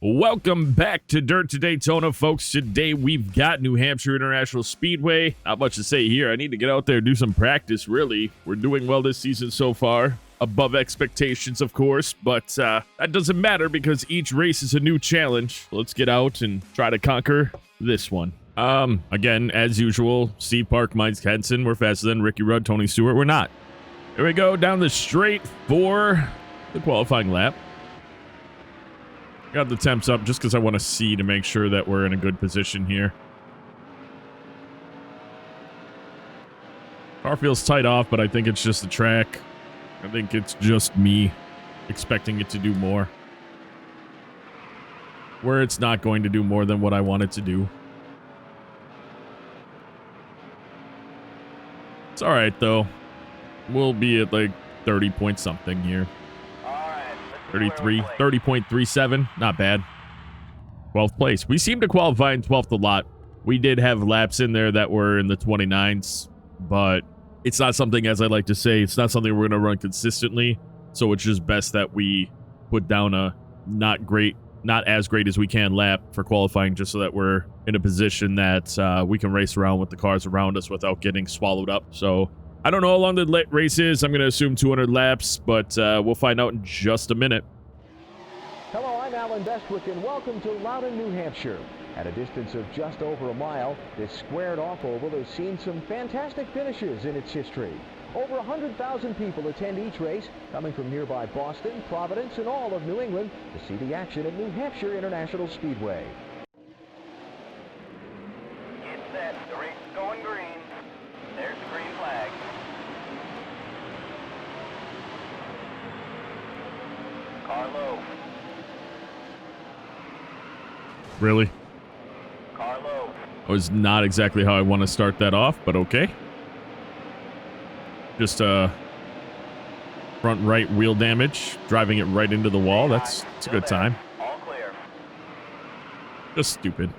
Welcome back to Dirt to Daytona, folks. Today we've got New Hampshire International Speedway. Not much to say here. I need to get out there and do some practice, really. We're doing well this season so far. Above expectations, of course, but that doesn't matter because each race is a new challenge. Let's get out and try to conquer this one. Again, as usual, Steve Park, Mike Henson, we're faster than Ricky Rudd, Tony Stewart, we're not. Here we go down the straight for the qualifying lap. Got the temps up just because I want to see to make sure that we're in a good position here. Car feels tight off, but I think it's just the track. I think it's just me expecting it to do more. Where it's not going to do more than what I want it to do. It's alright, though. We'll be at like 30 point something here. 33, 30.37, not bad. 12th place. We seem to qualify in 12th a lot. We did have laps in there that were in the 29s, but it's not something, as I like to say, it's not something we're going to run consistently. So it's just best that we put down a not as great as we can lap for qualifying, just so that we're in a position that we can race around with the cars around us without getting swallowed up. So I don't know how long the race is. I'm going to assume 200 laps, but we'll find out in just a minute. Hello, I'm Alan Bestwick, and welcome to Loudon, New Hampshire. At a distance of just over a mile, this squared-off oval has seen some fantastic finishes in its history. Over 100,000 people attend each race, coming from nearby Boston, Providence, and all of New England to see the action at New Hampshire International Speedway. Get set. The race is going green. There's the green flag. Car low. Really? Car low. That was not exactly how I want to start that off, but okay. Just front right wheel damage, driving it right into the wall. That's a good time. All clear. Just stupid.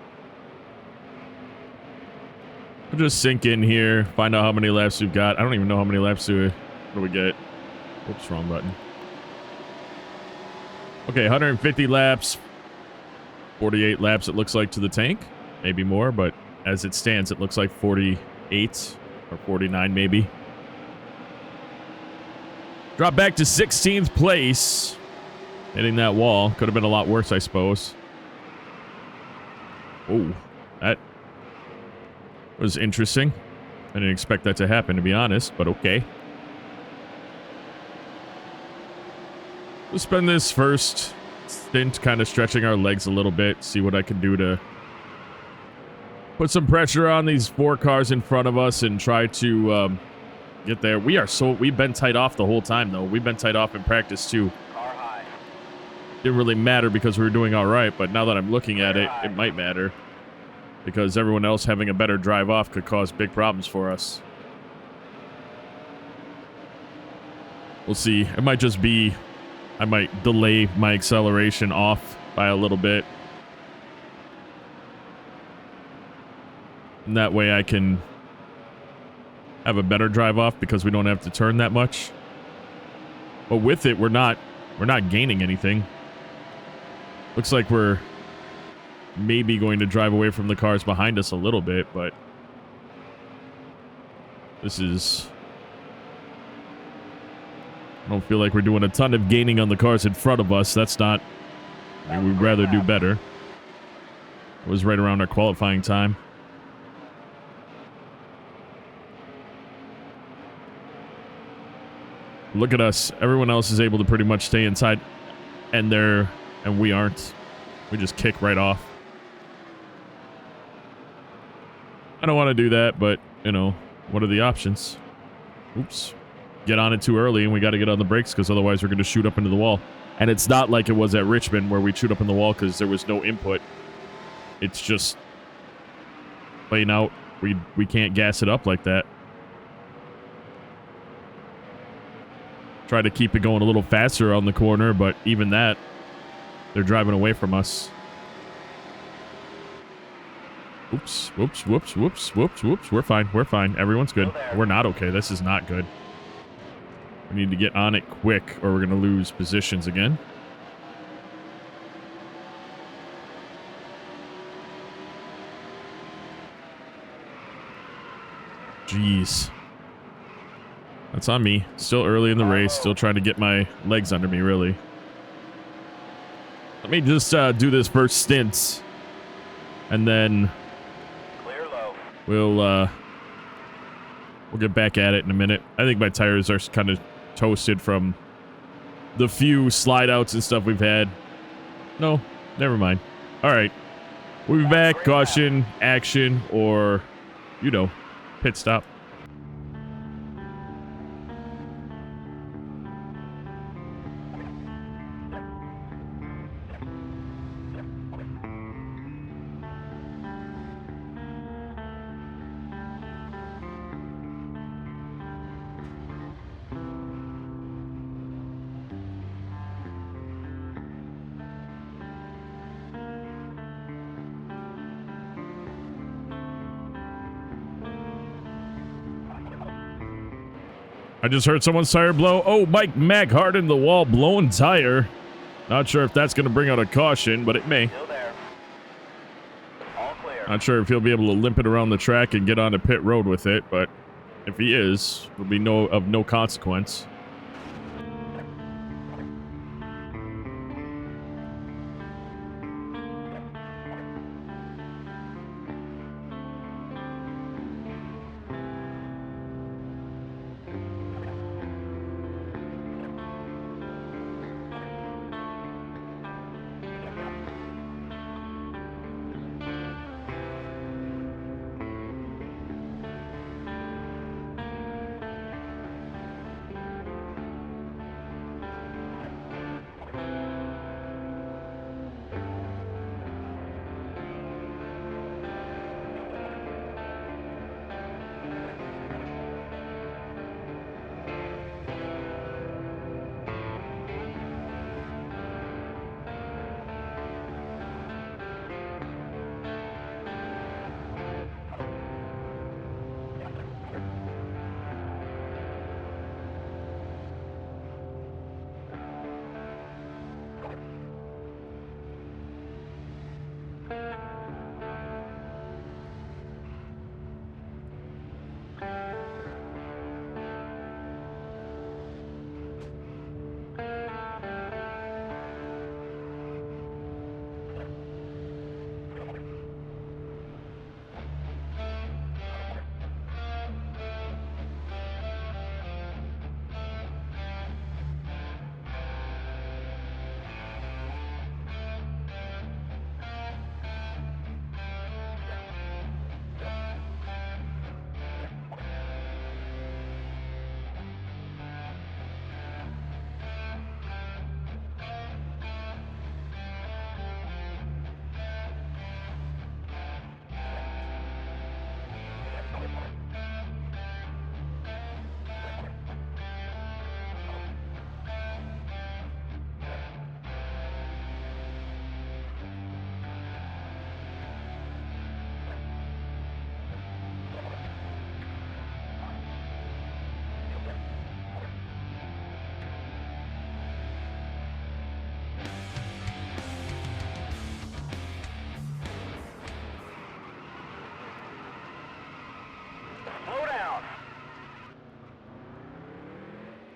We'll just sink in here, find out how many laps we've got. I don't even know how many laps do we get. Oops, wrong button. Okay, 150 laps. 48 laps, it looks like, to the tank. Maybe more, but as it stands, it looks like 48 or 49 maybe. Drop back to 16th place. Hitting that wall. Could have been a lot worse, I suppose. Oh, that was interesting. I didn't expect that to happen, to be honest, but okay. We'll spend this first stint kind of stretching our legs a little bit, see what I can do to put some pressure on these four cars in front of us and try to get there. We've been tight off the whole time, though. We've been tight off in practice, too. Car high. Didn't really matter because we were doing all right, but now that I'm looking at it, it might matter. Because everyone else having a better drive off could cause big problems for us. We'll see. It might just be, I might delay my acceleration off by a little bit. And that way I can have a better drive off because we don't have to turn that much. But with it, we're not gaining anything. Looks like we're maybe going to drive away from the cars behind us a little bit, but this is, I don't feel like we're doing a ton of gaining on the cars in front of us. That's not, I mean, we'd rather do better. It was right around our qualifying time. Look at us. Everyone else is able to pretty much stay inside, and we aren't. We just kick right off. I don't want to do that, but, you know, what are the options? Oops. Get on it too early, and we got to get on the brakes because otherwise we're going to shoot up into the wall. And it's not like it was at Richmond where we shoot up in the wall because there was no input. It's just plain out. We can't gas it up like that. Try to keep it going a little faster on the corner, but even that, they're driving away from us. Oops, whoops, whoops, whoops, whoops, whoops. We're fine, we're fine. Everyone's good. We're not okay. This is not good. We need to get on it quick or we're going to lose positions again. Jeez. That's on me. Still early in the race. Still trying to get my legs under me, really. Let me just do this first stint. And then Clear low. we'll get back at it in a minute. I think my tires are kind of toasted from the few slide outs and stuff we've had. No, never mind. All right. We'll be back. Caution, action, or, you know, pit stop. I just heard someone's tire blow. Oh, Mike Mack hard in the wall, blown tire. Not sure if that's going to bring out a caution, but it may. Still there. All clear. Not sure if he'll be able to limp it around the track and get onto pit road with it, but if he is, it'll be of no consequence.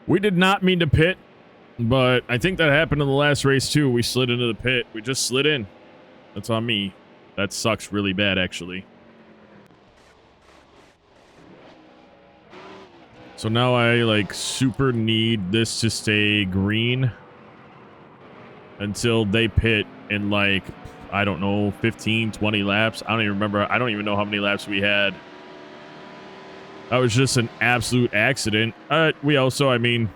We did not mean to pit, but I think that happened in the last race too. We slid into the pit. We just slid in. That's on me. That sucks really bad, actually. So now I, like, super need this to stay green until they pit in, like, I don't know, 15, 20 laps. I don't even remember. I don't even know how many laps we had. That was just an absolute accident. We also, I mean,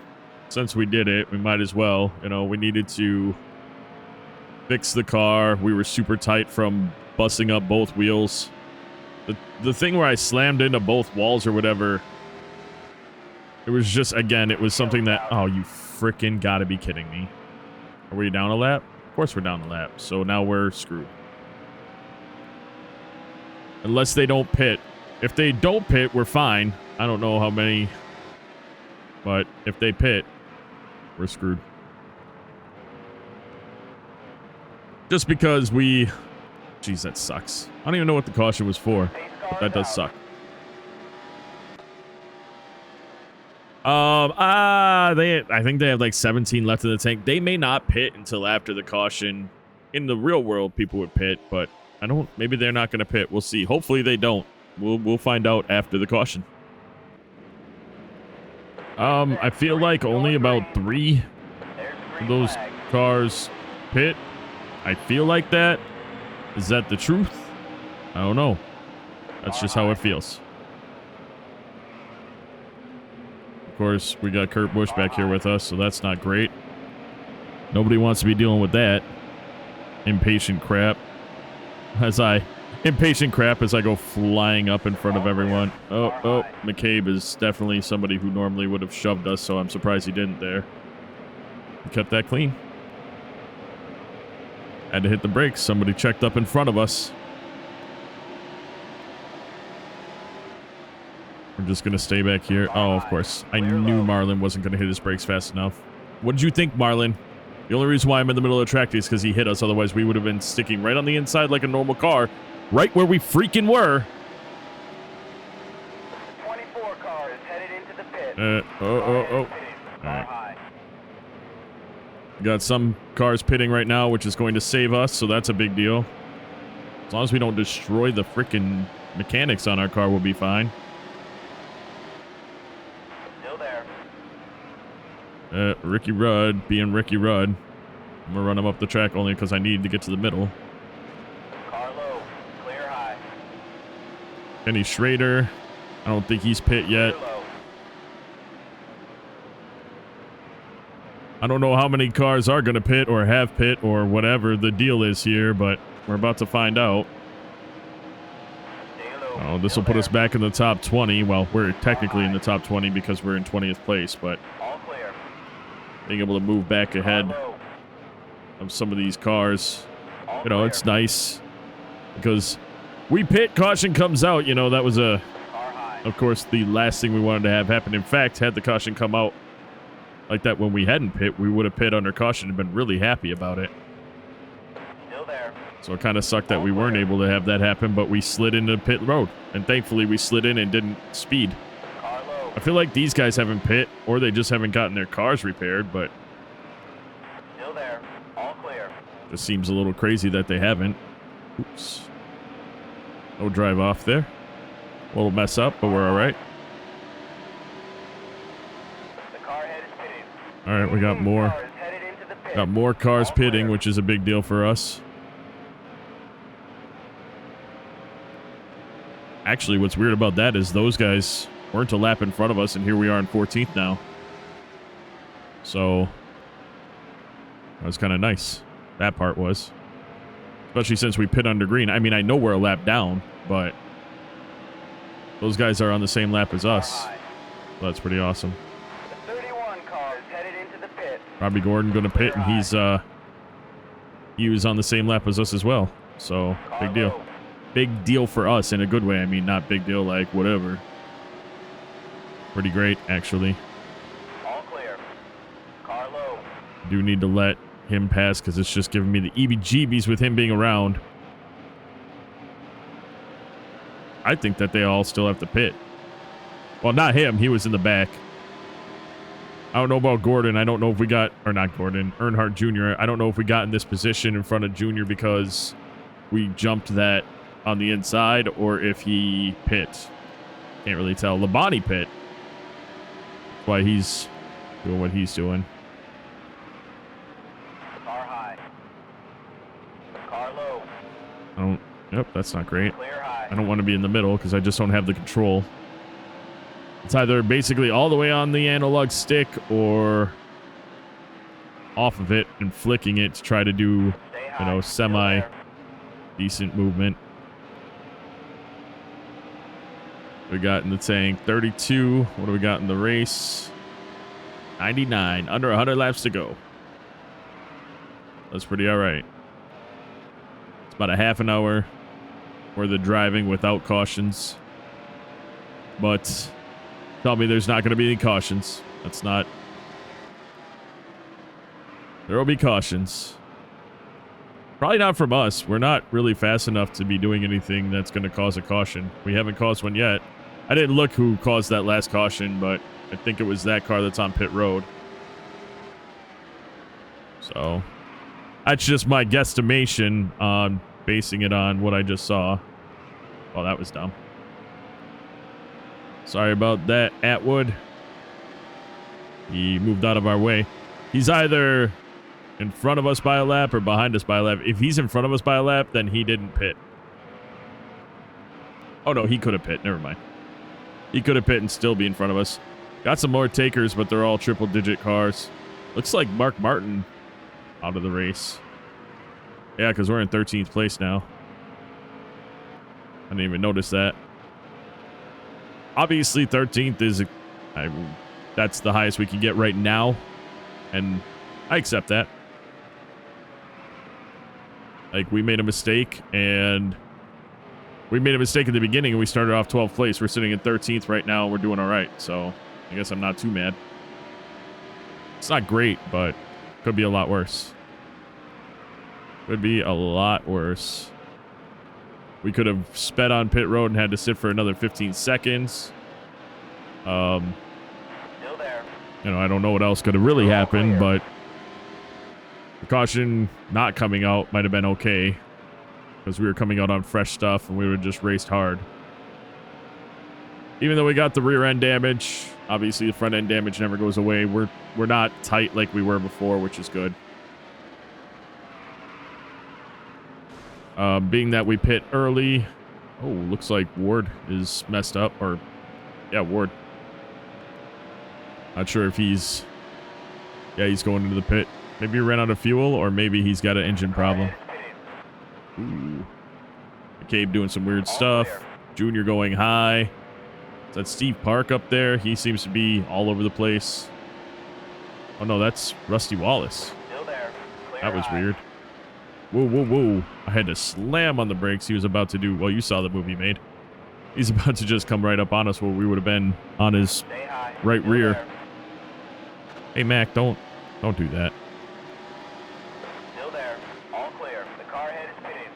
since we did it, we might as well. You know, we needed to fix the car. We were super tight from busting up both wheels. The thing where I slammed into both walls or whatever, it was just, again, it was something that, oh, you freaking gotta be kidding me. Are we down a lap? Of course we're down a lap. So now we're screwed. Unless they don't pit. If they don't pit, we're fine. I don't know how many, but if they pit, we're screwed. Just because we... Jeez, that sucks. I don't even know what the caution was for, but that does suck. I think they have like 17 left in the tank. They may not pit until after the caution. In the real world, people would pit, but I don't. Maybe they're not going to pit. We'll see. Hopefully they don't. We'll find out after the caution. I feel like only about 3 of those cars pit. I feel like that. Is that the truth? I don't know. That's just how it feels. Of course, we got Kurt Busch back here with us, so that's not great. Nobody wants to be dealing with that. Impatient crap. Impatient crap as I go flying up in front of everyone. Oh, McCabe is definitely somebody who normally would have shoved us, so I'm surprised he didn't there. He kept that clean. Had to hit the brakes. Somebody checked up in front of us. We're just going to stay back here. Oh, of course. I knew Marlon wasn't going to hit his brakes fast enough. What did you think, Marlon? The only reason why I'm in the middle of the track is because he hit us. Otherwise, we would have been sticking right on the inside like a normal car. Right where we freaking were. 24 car is headed into the pit. All right. We got some cars pitting right now, which is going to save us, so that's a big deal. As long as we don't destroy the freaking mechanics on our car, we'll be fine. Still there. Ricky Rudd being Ricky Rudd. I'm gonna run him up the track only because I need to get to the middle. Car low. Clear high. Kenny Schrader. I don't think he's pit yet. Clear low. I don't know how many cars are going to pit or have pit or whatever the deal is here, but we're about to find out. Oh, this will put us back in the top 20. Well, we're technically in the top 20 because we're in 20th place, but All clear. being able to move back ahead Low. of some of these cars, All you know, clear. it's nice because we pit, caution comes out. You know, that was Car high. of course, the last thing we wanted to have happen. In fact, had the caution come out like that when we hadn't pit, we would have pit under caution and been really happy about it. Still there. So it kind of sucked that we weren't able to have that happen, but we slid into pit road. And thankfully, we slid in and didn't speed. Car low. I feel like these guys haven't pit, or they just haven't gotten their cars repaired, but Still there. All clear. it seems a little crazy that they haven't. Oops. No drive off there. A little mess up, but we're all right. The car head is pitting. All right, we got more. Car is headed into the pit. Got more cars All pitting, clear. which is a big deal for us. Actually, what's weird about that is those guys weren't a lap in front of us, and here we are in 14th now. So that was kind of nice. That part was. Especially since we pit under green. I mean, I know we're a lap down, but those guys are on the same lap as us. High. So that's pretty awesome. The 31 car is headed into the pit. Robbie Gordon going to pit, and he was on the same lap as us as well. So Car big deal. low. Big deal for us in a good way. I mean, not big deal like whatever. Pretty great, actually. All clear. Car low. Do need to let him pass because it's just giving me the EBGBs with him being around. I think that they all still have to pit. Well, not him. He was in the back. I don't know about Gordon. I don't know if we got, or not Gordon, Earnhardt Jr. I don't know if we got in this position in front of Jr. because we jumped that on the inside or if he pit. Can't really tell. Labonte pit. That's why he's doing what he's doing. Car high. Car low. I don't, yep, that's not great. Clear high. I don't want to be in the middle because I just don't have the control. It's either basically all the way on the analog stick or off of it and flicking it to try to do, Stay you high. know, Still semi there. decent movement. We got in the tank 32. What do we got in the race? 99. Under 100 laps to go. That's pretty all right. It's about a half an hour worth of driving without cautions. But tell me there's not going to be any cautions. That's not. There will be cautions. Probably not from us. We're not really fast enough to be doing anything that's going to cause a caution. We haven't caused one yet. I didn't look who caused that last caution, but I think it was that car that's on pit road. So that's just my guesstimation on basing it on what I just saw. Oh, that was dumb. Sorry about that, Atwood. He moved out of our way. He's either in front of us by a lap or behind us by a lap. If he's in front of us by a lap, then he didn't pit. Oh, no, he could have pit. Never mind. He could have pit and still be in front of us. Got some more takers, but they're all triple-digit cars. Looks like Mark Martin out of the race. Yeah, because we're in 13th place now. I didn't even notice that. Obviously, 13th is... that's the highest we can get right now. And I accept that. Like, we made a mistake, and... we made a mistake at the beginning, and we started off 12th place. We're sitting in 13th right now, and we're doing all right. So, I guess I'm not too mad. It's not great, but could be a lot worse. Could be a lot worse. We could have sped on pit road and had to sit for another 15 seconds. Still there. You know, I don't know what else could have really happened, but the caution not coming out might have been okay. Because we were coming out on fresh stuff and we would have just raced hard. Even though we got the rear end damage, obviously the front end damage never goes away. We're not tight like we were before, which is good. Being that we pit early. Oh, looks like Ward is messed up. Or, yeah, Ward. Not sure if he's... yeah, he's going into the pit. Maybe he ran out of fuel, or maybe he's got an engine problem. Ooh. McCabe doing some weird stuff. Junior going high. Is that Steve Park up there? He seems to be all over the place. Oh, no, that's Rusty Wallace. Still there. That was weird. Whoa, whoa, whoa. I had to slam on the brakes. He was about to do... well, you saw the move he made. He's about to just come right up on us where we would have been on his right rear. There. Hey, Mac, don't do that. Still there. All clear. The car head is pitting.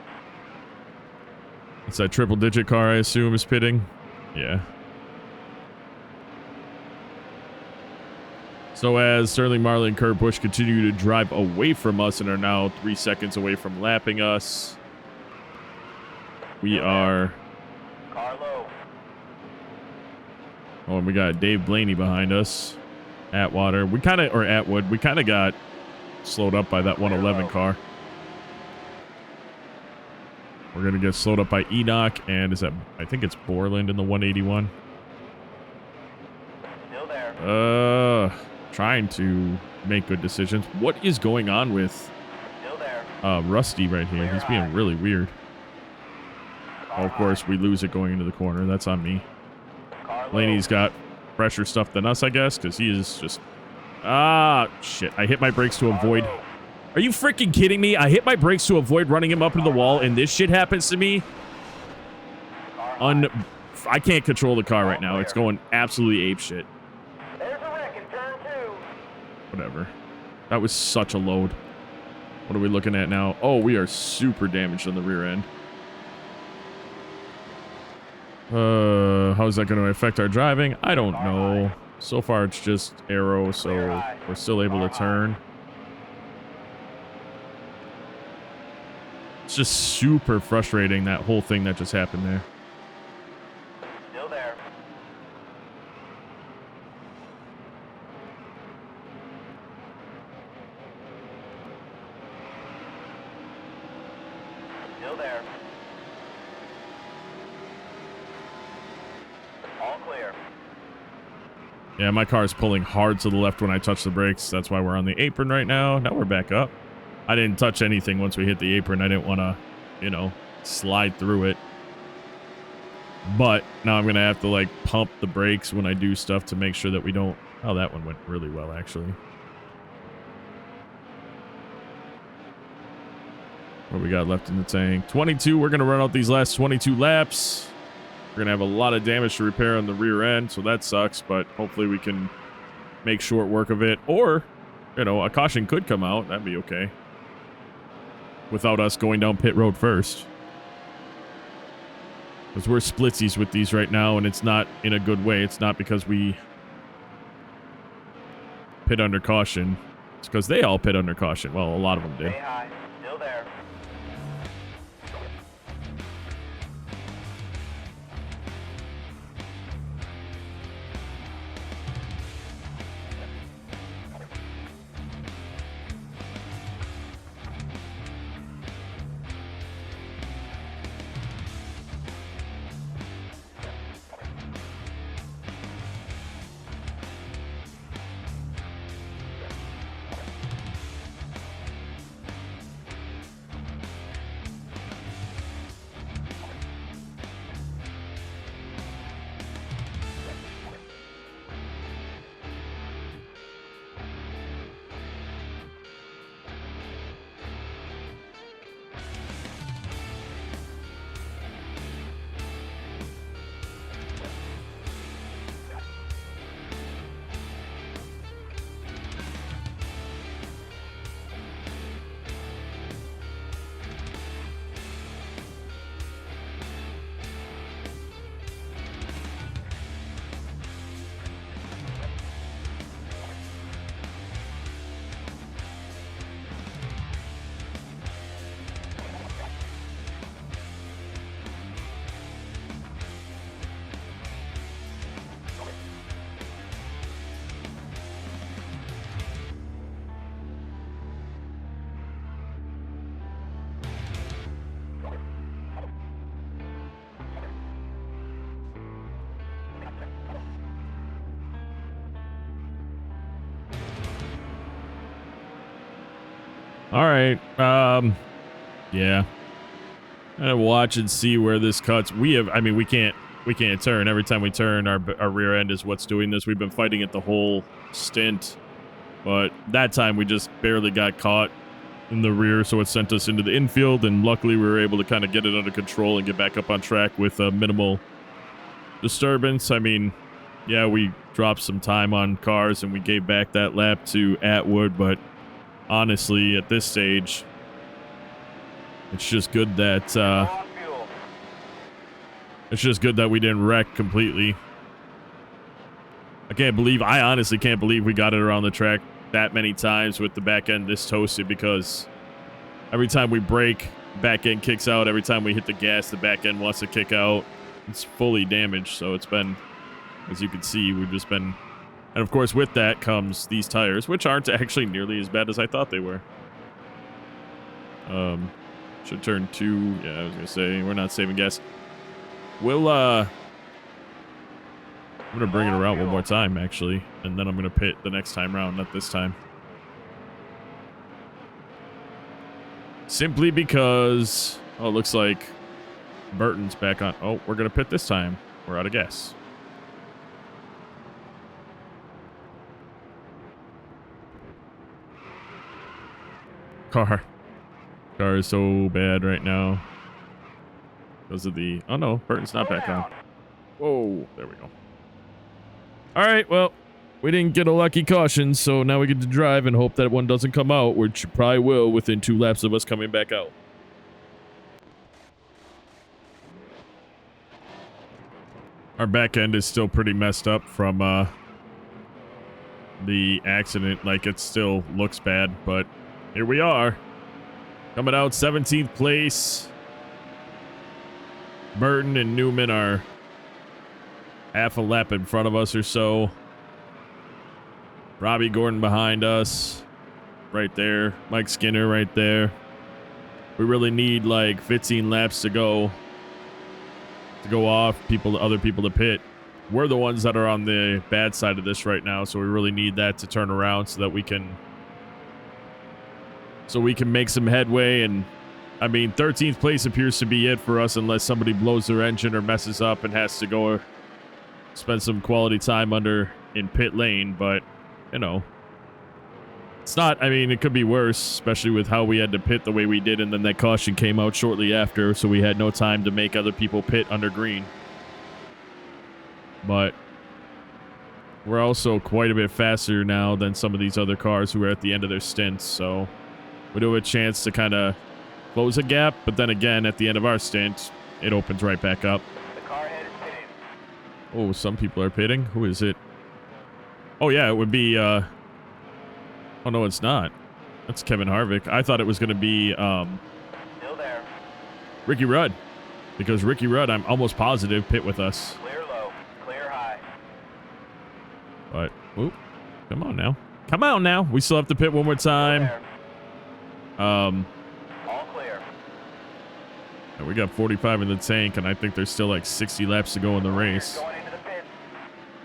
It's that triple-digit car, I assume, is pitting. Yeah. So as Sterling Marley and Kurt Busch continue to drive away from us and are now 3 seconds away from lapping us, we are... Car low. oh, and we got Dave Blaney behind us. Atwater. We kind of... or Atwood. We kind of got slowed up by that 111 car. We're going to get slowed up by Enoch, and is that... I think it's Borland in the 181. Still there. Trying to make good decisions. What is going on with Still there. Rusty right here? He's being really weird. Oh, of course, we lose it going into the corner. That's on me. Blaney's got fresher stuff than us, I guess, because he is just... ah, shit. I hit my brakes to avoid... are you freaking kidding me? I hit my brakes to avoid running him up into the wall, and this shit happens to me? I can't control the car right now. It's going absolutely apeshit. There's a wreck in turn 2. Whatever. That was such a load. What are we looking at now? Oh, we are super damaged on the rear end. How is that going to affect our driving? I don't know. So far, it's just aero, so we're still able to turn. It's just super frustrating, that whole thing that just happened there. Still there. Still there. All clear. Yeah, my car is pulling hard to the left when I touch the brakes. That's why we're on the apron right now. Now we're back up. I didn't touch anything once we hit the apron. I didn't want to, you know, slide through it. But now I'm going to have to, like, pump the brakes when I do stuff to make sure that we don't... oh, that one went really well, actually. What we got left in the tank? 22. We're going to run out these last 22 laps. We're going to have a lot of damage to repair on the rear end, so that sucks. But hopefully we can make short work of it. Or, you know, a caution could come out. That'd be okay. Without us going down pit road first. Because we're splitsies with these right now, and it's not in a good way. It's not because we pit under caution. It's because they all pit under caution. Well, a lot of them did. Stay high. Still there. All right. Yeah. I'm gonna watch and see where this cuts. We can't turn. Every time we turn, our rear end is what's doing this. We've been fighting it the whole stint, but that time we just barely got caught in the rear, so it sent us into the infield, and luckily we were able to kind of get it under control and get back up on track with minimal disturbance. I mean, yeah, we dropped some time on cars and we gave back that lap to Atwood, but honestly, at this stage, it's just good that we didn't wreck completely. I honestly can't believe we got it around the track that many times with the back end this toasted, because every time we brake, back end kicks out. Every time we hit the gas, the back end wants to kick out. It's fully damaged, so it's been, as you can see, we've just been. And of course, with that comes these tires, which aren't actually nearly as bad as I thought they were. Should turn 2. Yeah, I was gonna say we're not saving gas. We'll I'm gonna bring it around one more time actually, and then I'm gonna pit the next time round, not this time. Simply because, oh, it looks like Burton's back on. Oh, we're gonna pit this time. We're out of gas. Car is so bad right now because of the, oh no, Burton's not back on. Whoa, there we go. All right, well, we didn't get a lucky caution, so now we get to drive and hope that one doesn't come out, which probably will within 2 laps of us coming back out. Our back end is still pretty messed up from the accident. Like, it still looks bad, but here we are. Coming out 17th place. Burton and Newman are half a lap in front of us or so. Robbie Gordon behind us. Right there. Mike Skinner right there. We really need like 15 laps to go off. Other people to pit. We're the ones that are on the bad side of this right now, so we really need that to turn around so that we can make some headway. And I mean, 13th place appears to be it for us unless somebody blows their engine or messes up and has to go spend some quality time in pit lane. But you know, it's not, I mean, it could be worse, especially with how we had to pit the way we did, and then that caution came out shortly after, so we had no time to make other people pit under green. But we're also quite a bit faster now than some of these other cars who are at the end of their stints, so we do have a chance to kind of close a gap, but then again, at the end of our stint, it opens right back up. The car head is pitting. Oh, some people are pitting? Who is it? Oh, yeah, it would be Oh, no, it's not. That's Kevin Harvick. I thought it was going to be Still there. Ricky Rudd. Because Ricky Rudd, I'm almost positive, pit with us. Clear low. Clear high. But, oop, come on now. Come on now. We still have to pit one more time. All clear. And we got 45 in the tank, and I think there's still like 60 laps to go in the race. Going into the pit.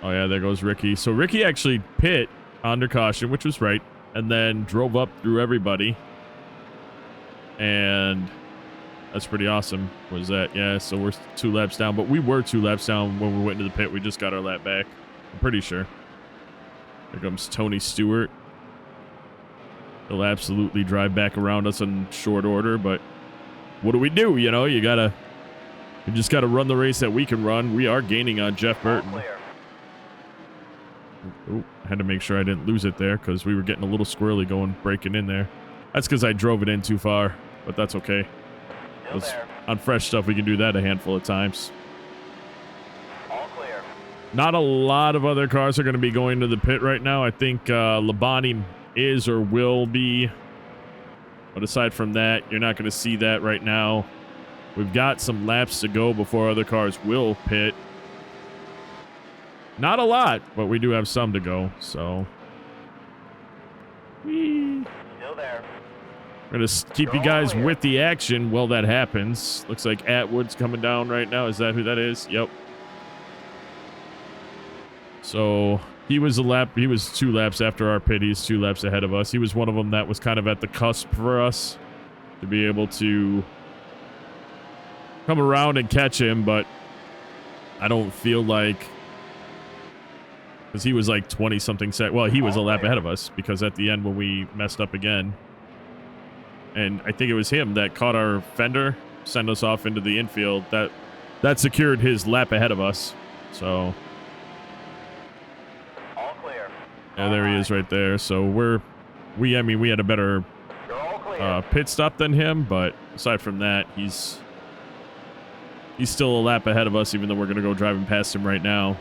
Oh, yeah, there goes Ricky. So Ricky actually pit under caution, which was right, and then drove up through everybody. And that's pretty awesome. Was that? Yeah, so we're 2 laps down, but we were 2 laps down when we went into the pit. We just got our lap back. I'm pretty sure. Here comes Tony Stewart. He'll absolutely drive back around us in short order, but what do? You know, you just gotta run the race that we can run. We are gaining on Jeff All Burton. clear. Oh, I had to make sure I didn't lose it there because we were getting a little squirrely breaking in there. That's because I drove it in too far, but that's okay. Still there. On fresh stuff, we can do that a handful of times. All clear. Not a lot of other cars are going to be going to the pit right now. I think Labonte is or will be. But aside from that, you're not going to see that right now. We've got some laps to go before other cars will pit. Not a lot, but we do have some to go, so. Whee. Still there. We're going to keep you guys with the action while that happens. Looks like Atwood's coming down right now. Is that who that is? Yep. So he was 2 laps after our pit. He's 2 laps ahead of us. He was one of them that was kind of at the cusp for us to be able to come around and catch him, but I don't feel like, because he was like 20 something seconds. Well, he was a lap ahead of us because at the end when we messed up again, and I think it was him that caught our fender, sent us off into the infield. That secured his lap ahead of us. So, All clear. yeah, there he is right there. So we had a better You're all clear. pit stop than him, but aside from that, he's still a lap ahead of us, even though we're going to go driving past him right now.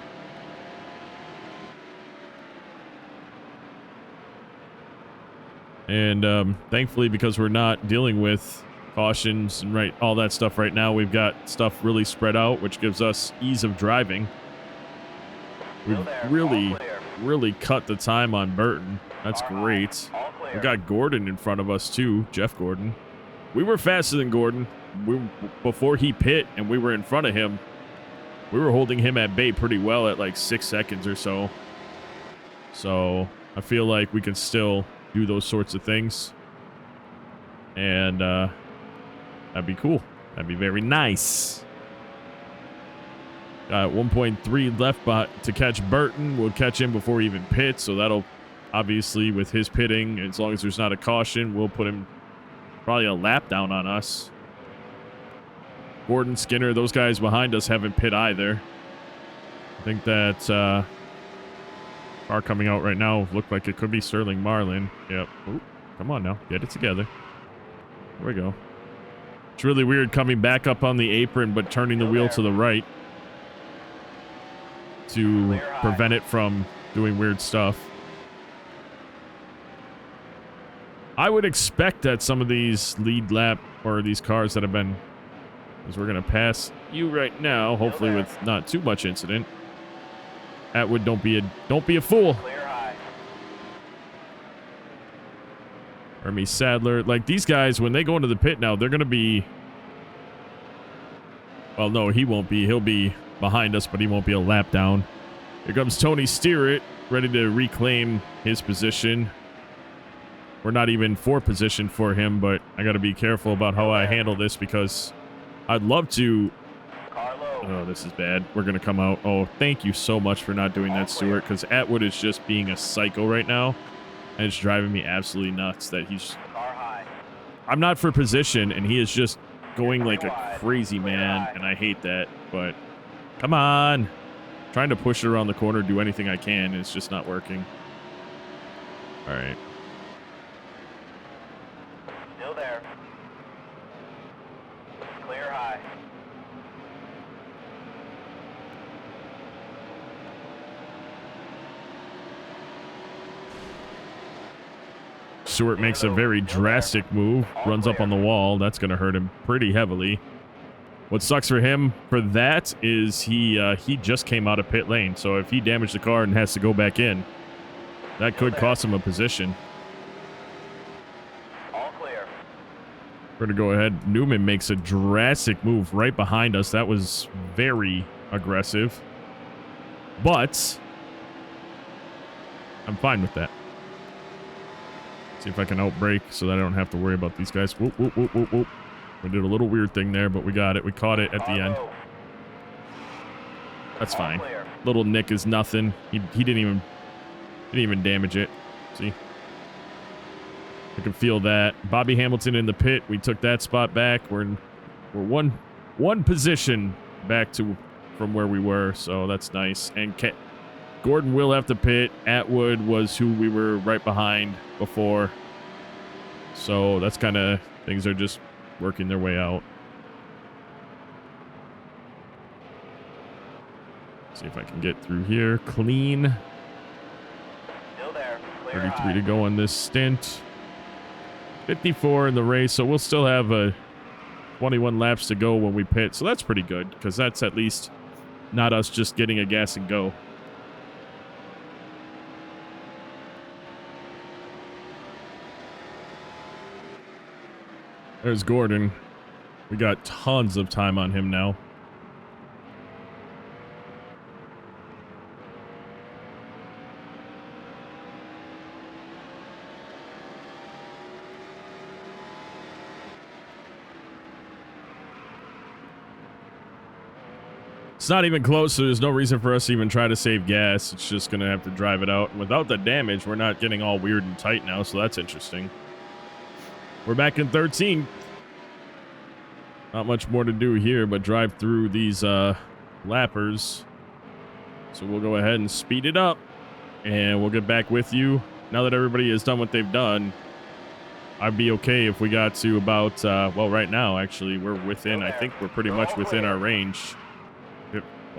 And thankfully, because we're not dealing with cautions and all that stuff right now, we've got stuff really spread out, which gives us ease of driving. We've Still there. really, All clear. really cut the time on Burton. That's great. All clear. We got Gordon in front of us too, Jeff Gordon. We were faster than Gordon. Before he pit and we were in front of him, we were holding him at bay pretty well at like 6 seconds or so. So I feel like we can still do those sorts of things. And that'd be cool. That'd be very nice. Got 1.3 left to catch Burton. We'll catch him before he even pits. So that'll obviously, with his pitting, as long as there's not a caution, we'll put him probably a lap down on us. Gordon, Skinner, those guys behind us haven't pit either. I think that car coming out right now looked like it could be Sterling Marlin. Yep. Ooh, come on now. Get it together. There we go. It's really weird coming back up on the apron but turning the wheel to the right to prevent it from doing weird stuff. I would expect that some of these lead lap or these cars that have been, because we're going to pass you right now, hopefully with not too much incident. Atwood, don't be a fool. Clear high. Ernie Sadler, like these guys, when they go into the pit now, they're going to be, well, no, he won't be. He'll be behind us, but he won't be a lap down. Here comes Tony Stewart, ready to reclaim his position. We're not even for position for him, but I got to be careful about how I handle this because I'd love to. Oh, this is bad. We're going to come out. Oh, thank you so much for not doing that, Stewart, because Atwood is just being a psycho right now, and it's driving me absolutely nuts that he's... I'm not for position, and he is just going like a crazy man, and I hate that, but come on. Trying to push it around the corner, do anything I can, and it's just not working. All right. Still there. Clear high. Stewart makes a very drastic move, runs up on the wall. That's going to hurt him pretty heavily. What sucks for him for that is he just came out of pit lane. So if he damaged the car and has to go back in, that could cost him a position. All clear. We're going to go ahead. Newman makes a drastic move right behind us. That was very aggressive. But I'm fine with that. See if I can outbrake so that I don't have to worry about these guys. Whoop, whoop, whoop, whoop, whoop. We did a little weird thing there, but we got it. We caught it at the end. That's fine. Little nick is nothing. He didn't even damage it. See? I can feel that. Bobby Hamilton in the pit. We took that spot back. We're one position back to from where we were, so that's nice. And Gordon will have to pit. Atwood was who we were right behind before. So that's kind of, things are just working their way out. See if I can get through here clean. Still there. 33 to go on this stint. 54 in the race, so we'll still have 21 laps to go when we pit. So that's pretty good, because that's at least not us just getting a gas and go. There's Gordon. We got tons of time on him now. It's not even close, so there's no reason for us to even try to save gas. It's just going to have to drive it out. And without the damage, we're not getting all weird and tight now, so that's interesting. We're back in 13th. Not much more to do here, but drive through these lappers. So we'll go ahead and speed it up, and we'll get back with you. Now that everybody has done what they've done, I'd be okay if we got to about, well, right now, actually, we're within, I think we're pretty much within our range.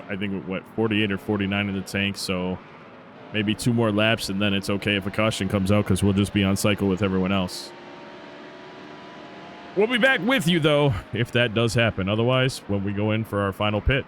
I think, what, 48 or 49 in the tank, so maybe 2 more laps, and then it's okay if a caution comes out, because we'll just be on cycle with everyone else. We'll be back with you, though, if that does happen. Otherwise, when we go in for our final pit.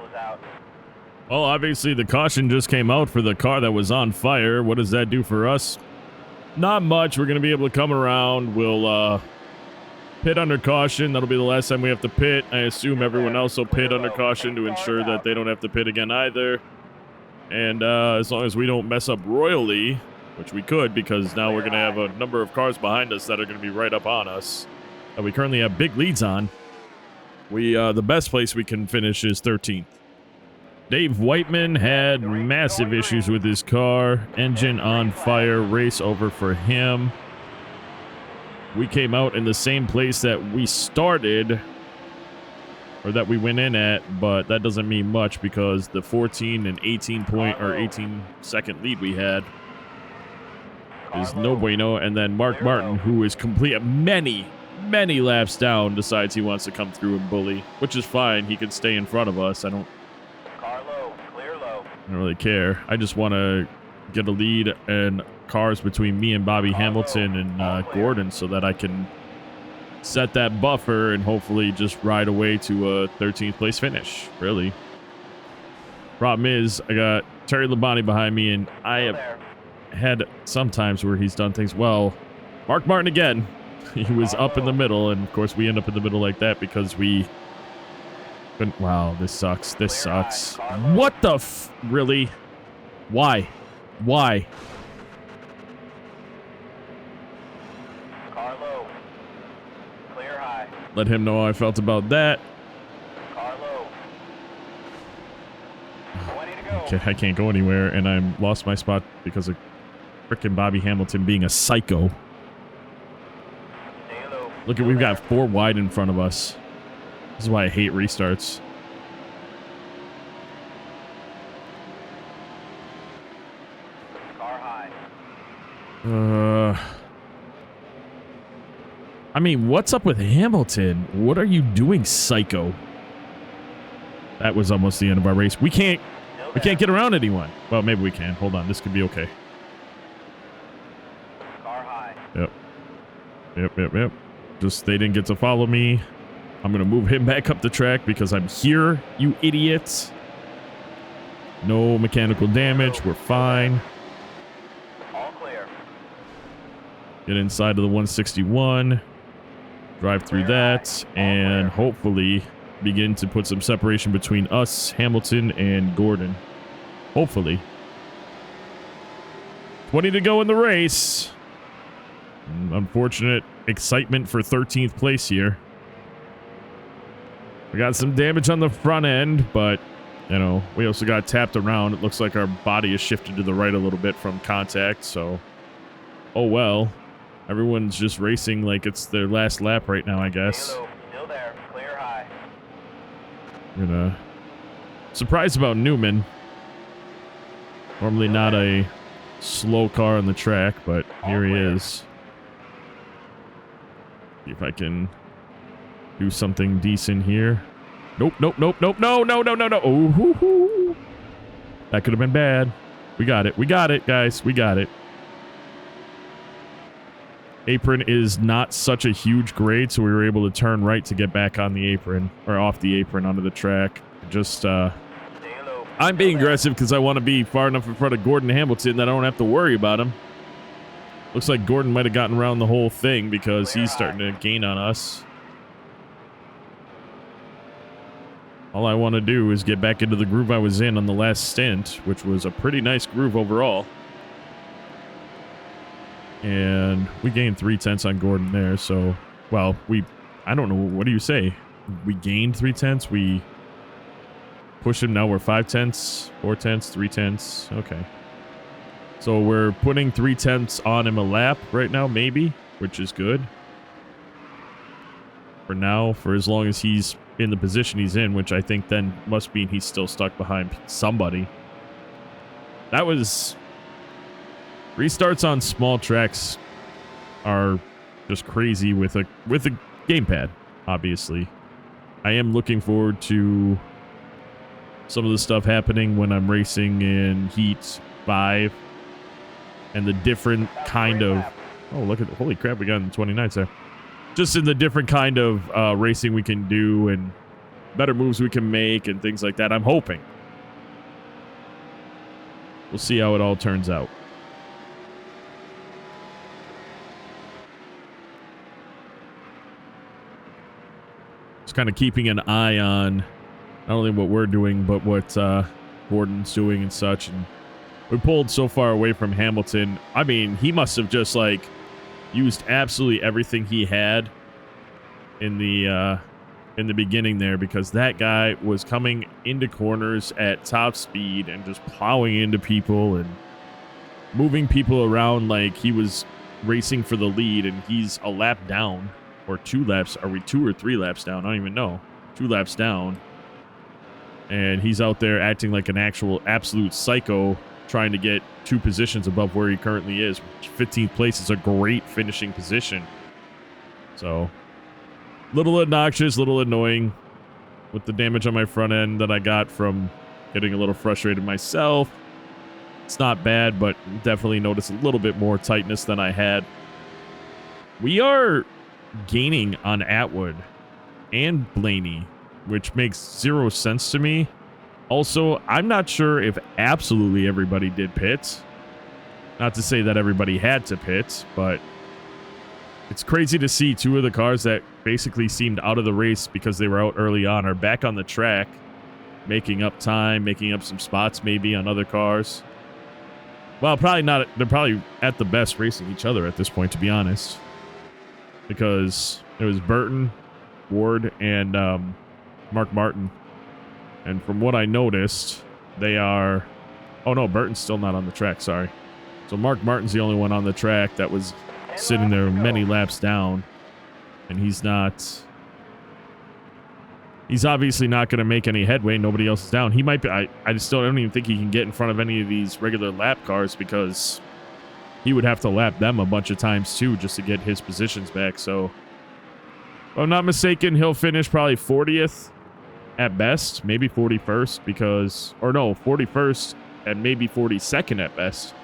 oil is out. Well, obviously the caution just came out for the car that was on fire. What does that do for us? Not much. We're going to be able to come around. We'll pit under caution. That'll be the last time we have to pit. I assume everyone else will pit under caution to ensure that they don't have to pit again either. And as long as we don't mess up royally, which we could, because now we're going to have a number of cars behind us that are going to be right up on us that we currently have big leads on. The best place we can finish is 13th. Dave Whiteman had massive issues with his car. Engine on fire. Race over for him. We came out in the same place that we started, or that we went in at, but that doesn't mean much because the 14 and 18 second lead we had is no bueno. And then Mark Martin, who is many laps down, decides he wants to come through and bully, which is fine. He can stay in front of us. I don't really care. I just want to get a lead and cars between me and Bobby Hamilton and Gordon so that I can set that buffer and hopefully just ride away to a 13th place finish, really. Problem is, I got Terry Labonte behind me, and I have had some times where he's done things well. Mark Martin again. He was up in the middle, and of course we end up in the middle like that because we... Wow, this sucks. This sucks. What the really? Why? Why? Carlo. Clear high. Let him know how I felt about that. Carlo. 20 to go. Okay, I can't go anywhere, and I'm lost my spot because of frickin' Bobby Hamilton being a psycho. Look at, we've got 4 wide in front of us. This is why I hate restarts. Car high. I mean, what's up with Hamilton? What are you doing, psycho? That was almost the end of our race. We can't get around anyone. Well, maybe we can. Hold on, this could be okay. Car high. Yep. Just, they didn't get to follow me. I'm going to move him back up the track because I'm here, you idiots. No mechanical damage. We're fine. All clear. Get inside of the 161. Drive through that. And hopefully begin to put some separation between us, Hamilton, and Gordon. Hopefully. 20 to go in the race. Unfortunate excitement for 13th place here. We got some damage on the front end, but, you know, we also got tapped around. It looks like our body is shifted to the right a little bit from contact, so... Oh, well. Everyone's just racing like it's their last lap right now, I guess. Still there. Clear high. I'm gonna... Surprised about Newman. Normally not a slow car on the track, but here he is. See if I can... do something decent here. Nope. No. Oh, hoo. That could have been bad. We got it, guys. We got it. Apron is not such a huge grade, so we were able to turn right to get back on the apron, or off the apron onto the track. Just, I'm being aggressive because I want to be far enough in front of Gordon Hamilton that I don't have to worry about him. Looks like Gordon might have gotten around the whole thing because he's starting to gain on us. All I want to do is get back into the groove I was in on the last stint, which was a pretty nice groove overall. And we gained 3/10 on Gordon there, so... Well, I don't know, what do you say? We gained 3/10, we pushed him, now we're 5/10, 4/10, 3/10, okay. So we're putting 3/10 on him a lap right now, maybe, which is good. For now, for as long as he's in the position he's in, which I think then must mean he's still stuck behind somebody. That was... Restarts on small tracks are just crazy with a gamepad, obviously. I am looking forward to some of the stuff happening when I'm racing in Heat 5 and the different kind of... Oh, look at... Holy crap, we got in the 29s there. Just in the different kind of racing we can do and better moves we can make and things like that. I'm hoping. We'll see how it all turns out. Just kind of keeping an eye on not only what we're doing, but what Gordon's doing and such. And we pulled so far away from Hamilton. I mean, he must have just like used absolutely everything he had in the beginning there, because that guy was coming into corners at top speed and just plowing into people and moving people around like he was racing for the lead, and he's a lap down. Or 2 laps. Are we 2 or 3 laps down? I don't even know. 2 laps down. And he's out there acting like an actual absolute psycho, trying to get 2 positions above where he currently is. 15th place is a great finishing position. So, little obnoxious, little annoying with the damage on my front end that I got from getting a little frustrated myself. It's not bad, but definitely notice a little bit more tightness than I had. We are gaining on Atwood and Blaney, which makes 0 sense to me. Also, I'm not sure if absolutely everybody did pits. Not to say that everybody had to pit, but it's crazy to see 2 of the cars that basically seemed out of the race because they were out early on are back on the track, making up time, making up some spots maybe on other cars. Well, probably not. They're probably at the best racing each other at this point, to be honest. Because it was Burton, Ward, and Mark Martin. And from what I noticed, they are... Oh, no, Burton's still not on the track, sorry. So Mark Martin's the only one on the track that was sitting there many laps down. And he's not... He's obviously not going to make any headway. Nobody else is down. He might be... I don't even think he can get in front of any of these regular lap cars because... he would have to lap them a bunch of times, too, just to get his positions back. So, if I'm not mistaken, he'll finish probably 40th at best, maybe 41st, because... Or no, 41st and maybe 42nd at best.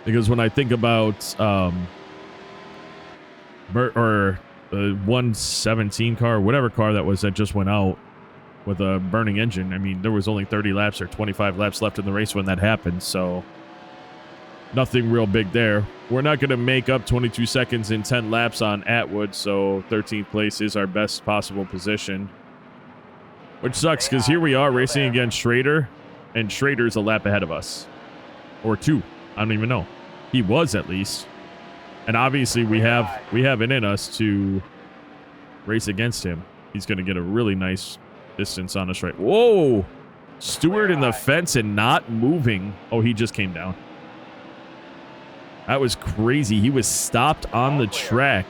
Because when I think about... the 117 car, whatever car that was that just went out with a burning engine, I mean, there was only 30 laps or 25 laps left in the race when that happened, so... nothing real big there. We're not going to make up 22 seconds in 10 laps on Atwood, so 13th place is our best possible position. Which sucks, because here we are racing against Schrader, and Schrader's a lap ahead of us. Or 2. I don't even know. He was, at least. And obviously, we have it in us to race against him. He's going to get a really nice distance on us right. Whoa! Stewart in the fence and not moving. Oh, he just came down. That was crazy. He was stopped on the track.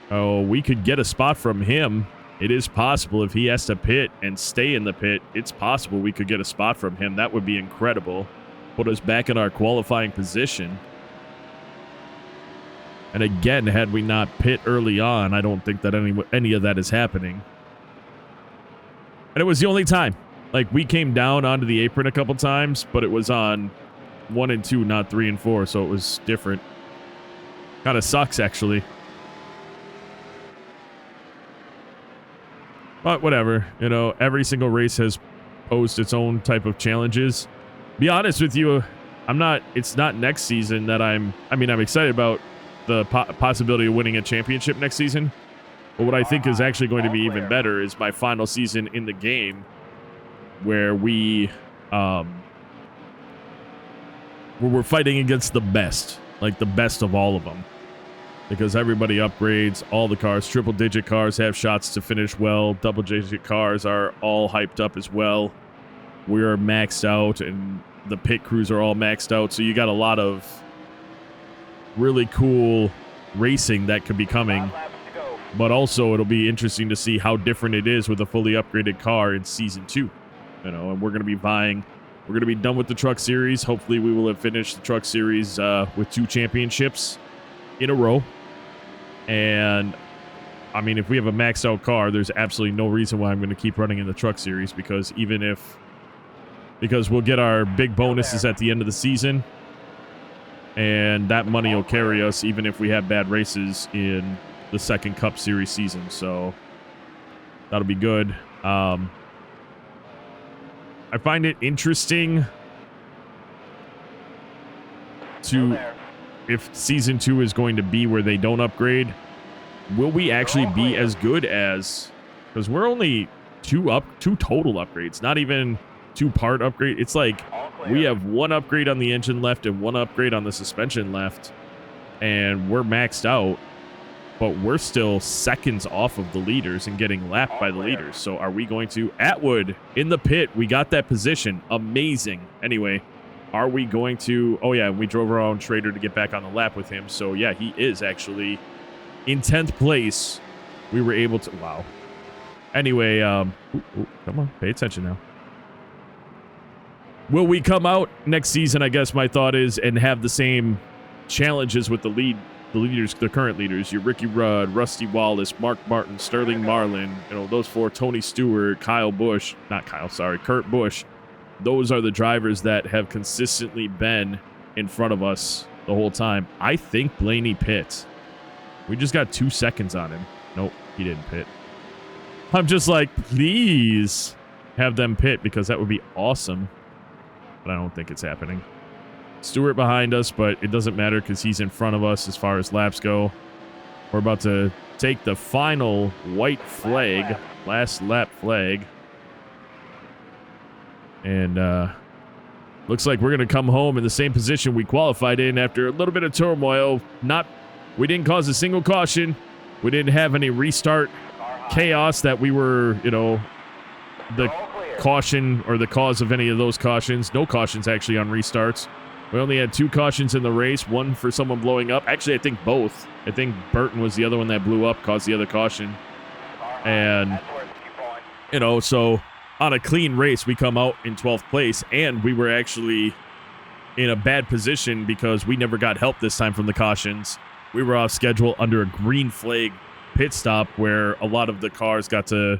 Oh, we could get a spot from him. It is possible if he has to pit and stay in the pit. It's possible we could get a spot from him. That would be incredible. Put us back in our qualifying position. And again, had we not pit early on, I don't think that any of that is happening. And it was the only time. Like, we came down onto the apron a couple times, but it was on 1 and 2, not 3 and 4, so it was different. Kind of sucks, actually. But whatever, you know, every single race has posed its own type of challenges. Be honest with you, it's not next season that I'm excited about the possibility of winning a championship next season. But what I think is actually going to be even better is my final season in the game, where we're fighting against the best, like the best of all of them. Because everybody upgrades, all the cars, triple-digit cars have shots to finish well, double-digit cars are all hyped up as well. We're maxed out, and the pit crews are all maxed out, so you got a lot of really cool racing that could be coming. But also, it'll be interesting to see how different it is with a fully upgraded car in Season 2. You know, and we're going to be vying. We're going to be done with the Truck Series. Hopefully, we will have finished the Truck Series with 2 championships in a row. And, I mean, if we have a maxed out car, there's absolutely no reason why I'm going to keep running in the Truck Series, because because we'll get our big bonuses at the end of the season, and that money will carry us even if we have bad races in the second Cup Series season. So That'll be good. I find it interesting to, if season 2 is going to be where they don't upgrade, will we actually be as good as, because we're only two total upgrades, not even 2-part upgrade. It's like we have 1 upgrade on the engine left and 1 upgrade on the suspension left, and we're maxed out, but we're still seconds off of the leaders and getting lapped by the leaders. So are we going to, Atwood in the pit, we got that position, amazing. Anyway, are we going to, oh yeah, we drove our own Trader to get back on the lap with him. So yeah, he is actually in 10th place. We were able to, wow. Anyway, come on, pay attention now. Will we come out next season, I guess my thought is, and have the same challenges with the leaders, the current leaders, your Ricky Rudd, Rusty Wallace, Mark Martin, Sterling Marlin, you know, those 4, Tony Stewart, Kurt Busch. Those are the drivers that have consistently been in front of us the whole time. I think Blaney pit. We just got 2 seconds on him. Nope, he didn't pit. I'm just like, please have them pit, because that would be awesome. But I don't think it's happening. Stewart behind us, but it doesn't matter because he's in front of us as far as laps go. We're about to take the final white flag, last lap flag. And looks like we're going to come home in the same position we qualified in after a little bit of turmoil. We didn't cause a single caution. We didn't have any restart chaos that we were, you know, the caution or the cause of any of those cautions. No cautions actually on restarts. We only had 2 cautions in the race, 1 for someone blowing up. Actually, I think both. I think Burton was the other one that blew up, caused the other caution. And, you know, so on a clean race, we come out in 12th place, and we were actually in a bad position because we never got help this time from the cautions. We were off schedule under a green flag pit stop where a lot of the cars got to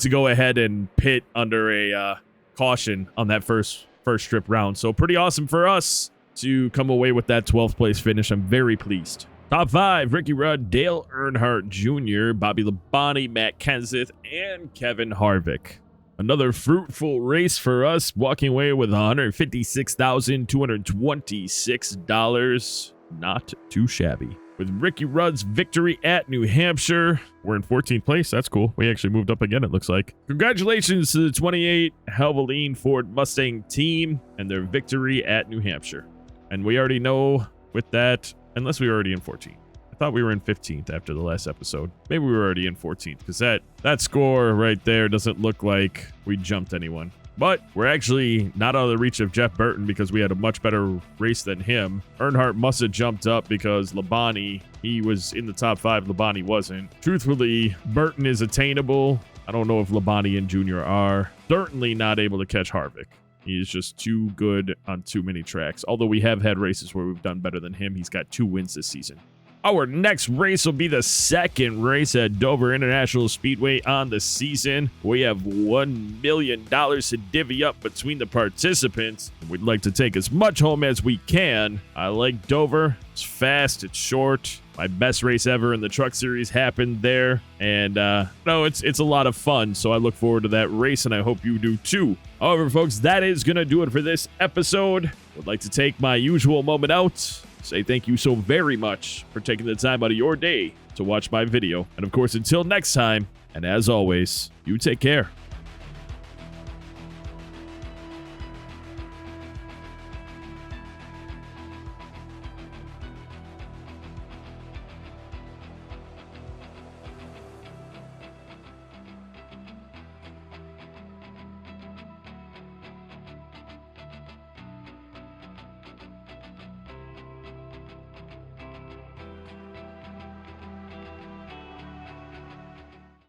go ahead and pit under a caution on that first strip round. So pretty awesome for us to come away with that 12th place finish. I'm very pleased. Top 5, Ricky Rudd, Dale Earnhardt Jr., Bobby Labonte, Matt Kenseth, and Kevin Harvick. Another fruitful race for us, walking away with $156,226. Not too shabby. With Ricky Rudd's victory at New Hampshire, we're in 14th place. That's cool. We actually moved up again, it looks like. Congratulations to the 28 Helveline Ford Mustang team and their victory at New Hampshire. And we already know with that, unless we were already in 14th. I thought we were in 15th after the last episode. Maybe we were already in 14th because that score right there doesn't look like we jumped anyone. But we're actually not out of the reach of Jeff Burton because we had a much better race than him. Earnhardt must have jumped up because Labonte, he was in the top 5. Labonte wasn't. Truthfully, Burton is attainable. I don't know if Labonte and Jr. are. Certainly not able to catch Harvick. He is just too good on too many tracks. Although we have had races where we've done better than him. He's got 2 wins this season. Our next race will be the second race at Dover International Speedway on the season. We have $1 million to divvy up between the participants. We'd like to take as much home as we can. I like Dover. It's fast, it's short. My best race ever in the Truck Series happened there. And no, it's a lot of fun. So I look forward to that race, and I hope you do too. However, folks, that is going to do it for this episode. Would like to take my usual moment out. Say thank you so very much for taking the time out of your day to watch my video. And of course, until next time, and as always, you take care.